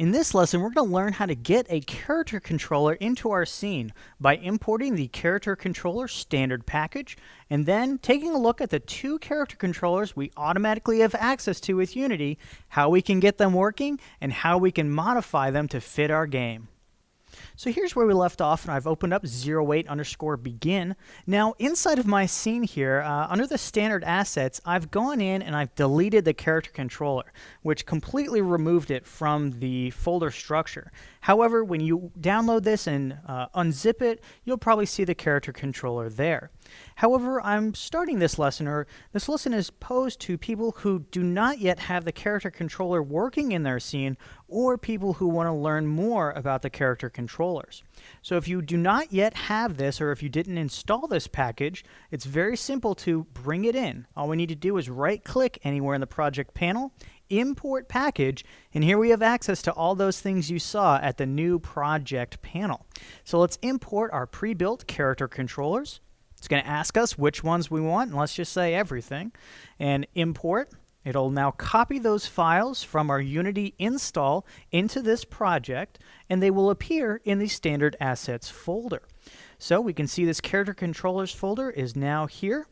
In this lesson, we're going to learn how to get a character controller into our scene by importing the character controller standard package and then taking a look at the two character controllers we automatically have access to with Unity, how we can get them working, and how we can modify them to fit our game. So here's where we left off, and I've opened up 08_begin. Now, inside of my scene here, under the standard assets, I've gone in and I've deleted the character controller, which completely removed it from the folder structure. However, when you download this and unzip it, you'll probably see the character controller there. However, I'm starting this lesson, or this lesson is posed to people who do not yet have the character controller working in their scene, or people who want to learn more about the character controllers. So if you do not yet have this, or if you didn't install this package, it's very simple to bring it in. All we need to do is right-click anywhere in the project panel, import package, and here we have access to all those things you saw at the new project panel. So let's import our pre-built character controllers. It's going to ask us which ones we want, and let's just say everything, and import. It'll now copy those files from our Unity install into this project, and they will appear in the standard assets folder. So we can see this character controllers folder is now here.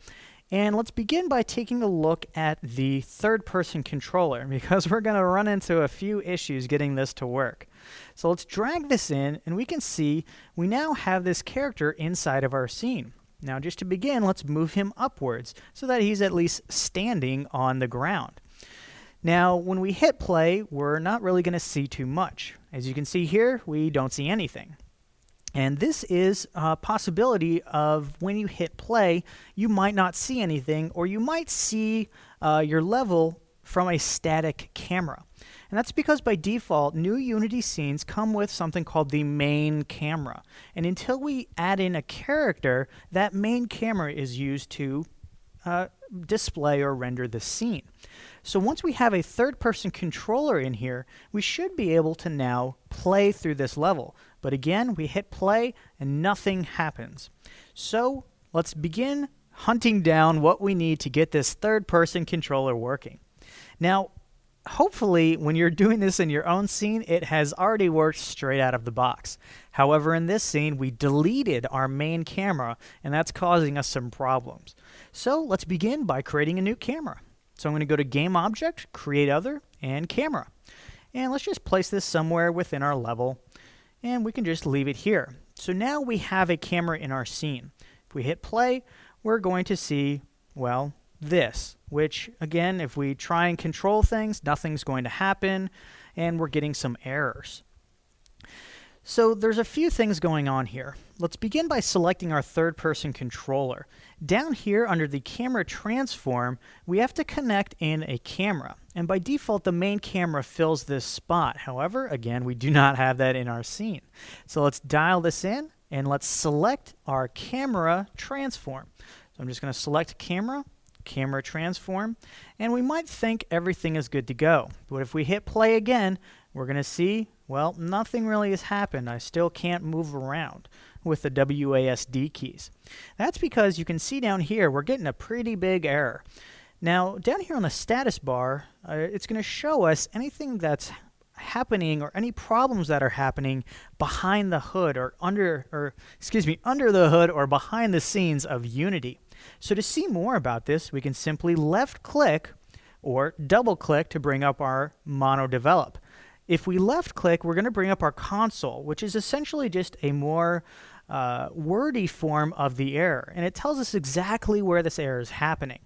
And let's begin by taking a look at the third-person controller, because we're going to run into a few issues getting this to work. So let's drag this in, and we can see we now have this character inside of our scene. Now, just to begin, let's move him upwards so that he's at least standing on the ground. Now, when we hit play, we're not really going to see too much. As you can see here, we don't see anything. And this is a possibility of when you hit play, you might not see anything, or you might see your level from a static camera. And that's because by default, new Unity scenes come with something called the main camera. And until we add in a character, that main camera is used to display or render the scene. So once we have a third-person controller in here, we should be able to now play through this level. But again, we hit play and nothing happens. So let's begin hunting down what we need to get this third-person controller working. Now, hopefully, when you're doing this in your own scene, it has already worked straight out of the box. However, in this scene, we deleted our main camera, and that's causing us some problems. So let's begin by creating a new camera. So I'm going to go to Game Object, Create Other, and Camera. And let's just place this somewhere within our level, and we can just leave it here. So now we have a camera in our scene. If we hit play, we're going to see, well, this, which again, if we try and control things, nothing's going to happen, and we're getting some errors. So there's a few things going on here. Let's begin by selecting our third-person controller. Down here under the camera transform, we have to connect in a camera, and by default the main camera fills this spot. However, again, we do not have that in our scene. So let's dial this in, and let's select our camera transform. So I'm just going to select camera transform, and we might think everything is good to go. But if we hit play again, we're going to see, well, nothing really has happened. I still can't move around with the WASD keys. That's because you can see down here, we're getting a pretty big error. Now, down here on the status bar, it's going to show us anything that's happening or any problems that are happening behind the hood or under the hood or behind the scenes of Unity. So to see more about this, we can simply left-click or double-click to bring up our Mono Develop. If we left-click, we're going to bring up our console, which is essentially just a more wordy form of the error, and it tells us exactly where this error is happening.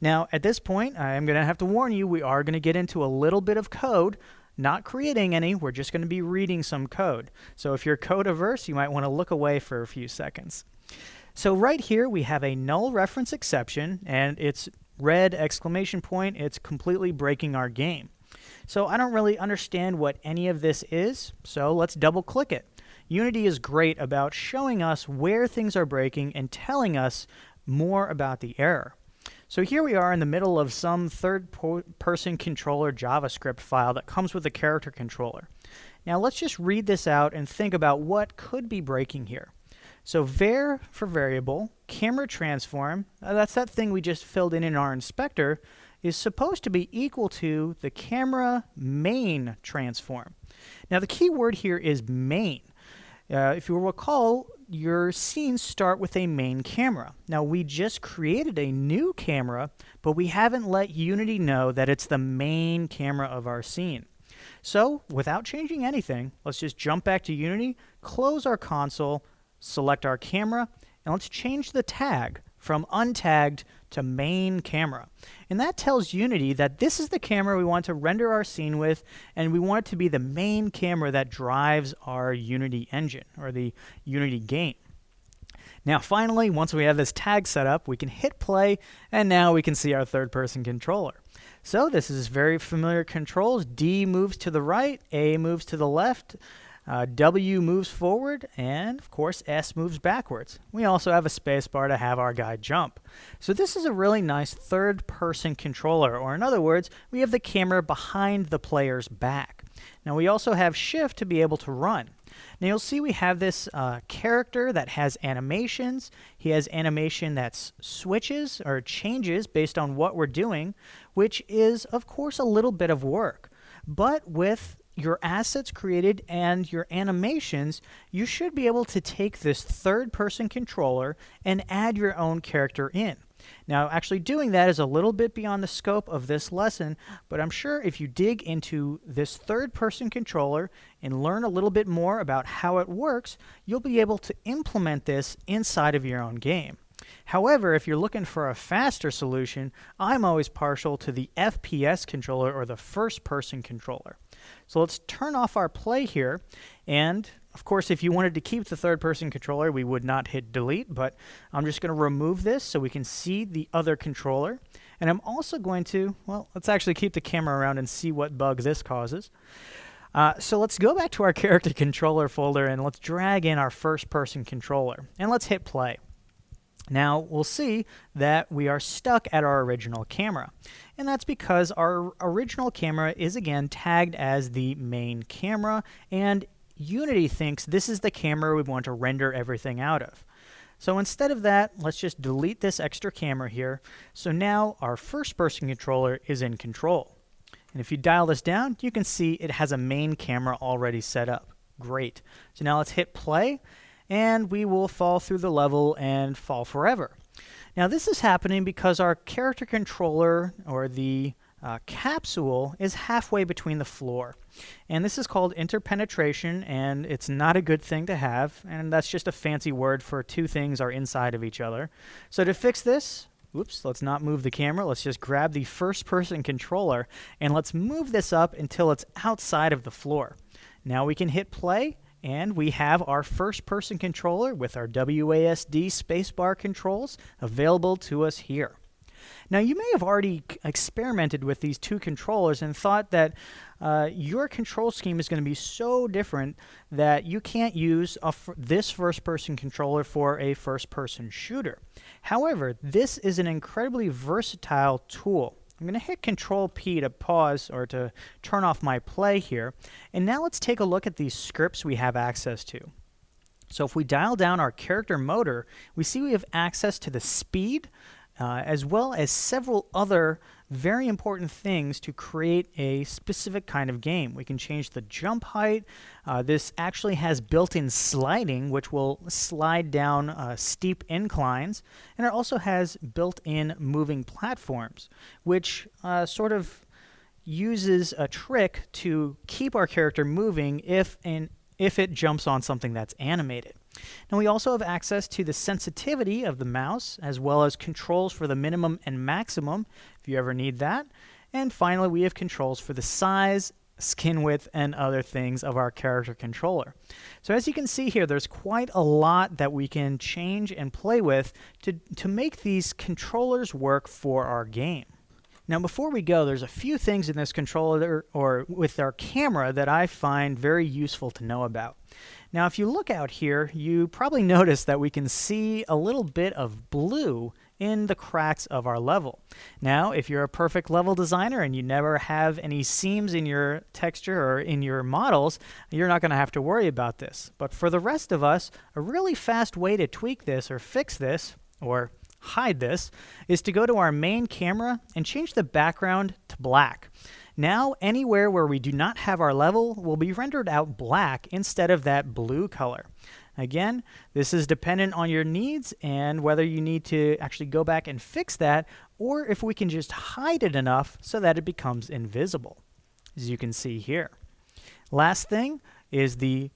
Now, at this point, I'm going to have to warn you, we are going to get into a little bit of code, not creating any, we're just going to be reading some code. So if you're code averse, you might want to look away for a few seconds. So right here we have a null reference exception, and it's red exclamation point. It's completely breaking our game. So I don't really understand what any of this is, so let's double click it. Unity is great about showing us where things are breaking and telling us more about the error. So here we are in the middle of some third-person controller JavaScript file that comes with a character controller. Now let's just read this out and think about what could be breaking here. So var for variable, camera transform, that's that thing we just filled in our inspector, is supposed to be equal to the camera main transform. Now the key word here is main. If you recall, your scenes start with a main camera. Now we just created a new camera, but we haven't let Unity know that it's the main camera of our scene. So without changing anything, let's just jump back to Unity, close our console, select our camera, and let's change the tag from untagged to main camera. And that tells Unity that this is the camera we want to render our scene with, and we want it to be the main camera that drives our Unity engine, or the Unity game. Now finally, once we have this tag set up, we can hit play, and now we can see our third-person controller. So this is very familiar controls. D moves to the right, A moves to the left, W moves forward, and of course S moves backwards. We also have a spacebar to have our guy jump. So this is a really nice third-person controller, or in other words, we have the camera behind the player's back. Now we also have Shift to be able to run. Now you'll see we have this character that has animations. He has animation that switches or changes based on what we're doing, which is of course a little bit of work. But with your assets created and your animations, you should be able to take this third-person controller and add your own character in. Now, actually doing that is a little bit beyond the scope of this lesson, but I'm sure if you dig into this third-person controller and learn a little bit more about how it works, you'll be able to implement this inside of your own game. However, if you're looking for a faster solution, I'm always partial to the FPS controller, or the first-person controller. So let's turn off our play here, and of course if you wanted to keep the third-person controller, we would not hit delete, but I'm just going to remove this so we can see the other controller. And I'm also going to, well, let's actually keep the camera around and see what bugs this causes. So let's go back to our character controller folder and let's drag in our first-person controller, and let's hit play. Now we'll see that we are stuck at our original camera, and that's because our original camera is again tagged as the main camera, and Unity thinks this is the camera we want to render everything out of. So instead of that, let's just delete this extra camera here. So now our first-person controller is in control. And if you dial this down, you can see it has a main camera already set up. Great. So now let's hit play, and we will fall through the level and fall forever. Now this is happening because our character controller, or the capsule, is halfway between the floor. And this is called interpenetration, and it's not a good thing to have, and that's just a fancy word for two things are inside of each other. So to fix this, oops, let's not move the camera, let's just grab the first-person controller and let's move this up until it's outside of the floor. Now we can hit play, and we have our first-person controller with our WASD spacebar controls available to us here. Now you may have already experimented with these two controllers and thought that your control scheme is going to be so different that you can't use this first-person controller for a first-person shooter. However, this is an incredibly versatile tool. I'm going to hit Control-P to pause or to turn off my play here. And now let's take a look at these scripts we have access to. So if we dial down our character motor, we see we have access to the speed, as well as several other very important things to create a specific kind of game. We can change the jump height. This actually has built-in sliding, which will slide down steep inclines. And it also has built-in moving platforms, which sort of uses a trick to keep our character moving if it jumps on something that's animated. Now we also have access to the sensitivity of the mouse, as well as controls for the minimum and maximum, if you ever need that. And finally, we have controls for the size, skin width, and other things of our character controller. So as you can see here, there's quite a lot that we can change and play with to make these controllers work for our game. Now before we go, there's a few things in this controller or with our camera that I find very useful to know about. Now if you look out here, you probably notice that we can see a little bit of blue in the cracks of our level. Now if you're a perfect level designer and you never have any seams in your texture or in your models, you're not going to have to worry about this. But for the rest of us, a really fast way to tweak this or fix this, or hide this is to go to our main camera and change the background to black. Now, anywhere where we do not have our level will be rendered out black instead of that blue color. Again, this is dependent on your needs and whether you need to actually go back and fix that, or if we can just hide it enough so that it becomes invisible, as you can see here. Last thing is the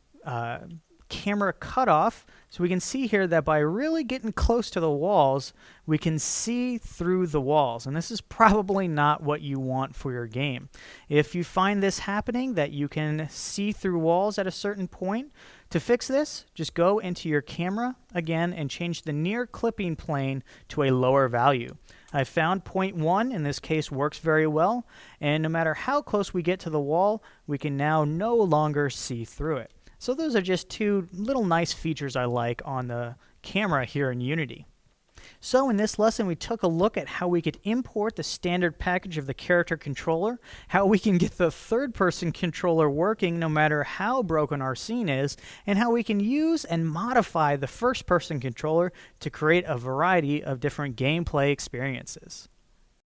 camera cutoff. So we can see here that by really getting close to the walls, we can see through the walls. And this is probably not what you want for your game. If you find this happening, that you can see through walls at a certain point, to fix this, just go into your camera again and change the near clipping plane to a lower value. I found 0.1 in this case works very well, and no matter how close we get to the wall, we can now no longer see through it. So those are just two little nice features I like on the camera here in Unity. So in this lesson, we took a look at how we could import the standard package of the character controller, how we can get the third-person controller working no matter how broken our scene is, and how we can use and modify the first-person controller to create a variety of different gameplay experiences.